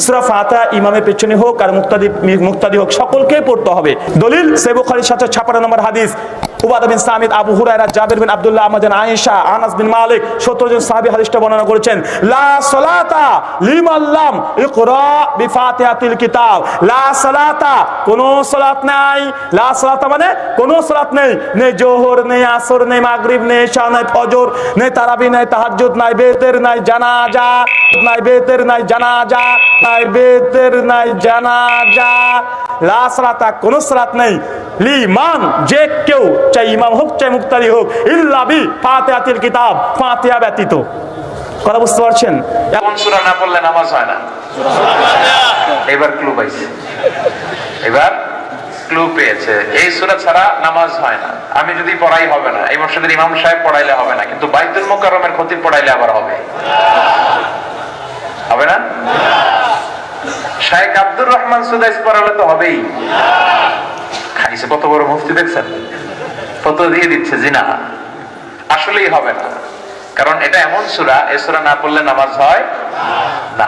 সূরা ফাতিহা ইমামের পেছনে হোক আর মুক্তাদি হোক সকলকেই পড়তে হবে। দলিল সহিহ বুখারীর 756 নম্বর হাদিস, উবাদা বিন সামিত, আবু হুরায়রা, জাবির বিন আব্দুল্লাহ, আম্মা জান আয়েশা, আনাস বিন মালিক 70 জন সাহাবী হাদিসটা বর্ণনা করেছেন। লা সালাতা লিমান লাম ইকরা বিফাতিহাতিল কিতাব। লা সালাতা, কোন সালাত নাই। লা সালাতা মানে কোন সালাত নেই। নেই যোহর, নেই আসর, নেই মাগরিব, নেই ইশা, নেই ফজর, নেই তারাবি, নেই তাহাজ্জুদ, নাই বেতের, নাই জানাজা, নাই বেতের, নাই জানাজা, নাই বেতের, নাই জানাজা। লা সালাতা, কোন সালাত নেই। লিমান, যে কেউ, চাই ইমাম হোক চাই মুক্তাদি হোক, ইল্লা বি ফাতিহাতিল কিতাব, ফাতিহা ব্যতীত। কথা বুঝতে পারছেন? কোন সূরা না পড়লে নামাজ হয় না? এবার ক্লু পাইছে, এবার ক্লু পেয়েছে। এই সূরা ছাড়া নামাজ হয় না। আমি যদি পড়াই হবে না, এই মসজিদের ইমাম সাহেব পড়াইলে হবে না, কিন্তু বাইতুল মুকাররমের খতিব পড়াইলে আবার হবে। হবে না? শাইখ আব্দুর রহমান সুদাইস পড়ালে তো হবেই। খাইছে কত বড় মুফতি দেখছেন, কত দিয়ে দিচ্ছে জিনা। আসলেই হবে না, কারণ এটা এমন সূরা, এই সূরা না পড়লে নামাজ হয় না।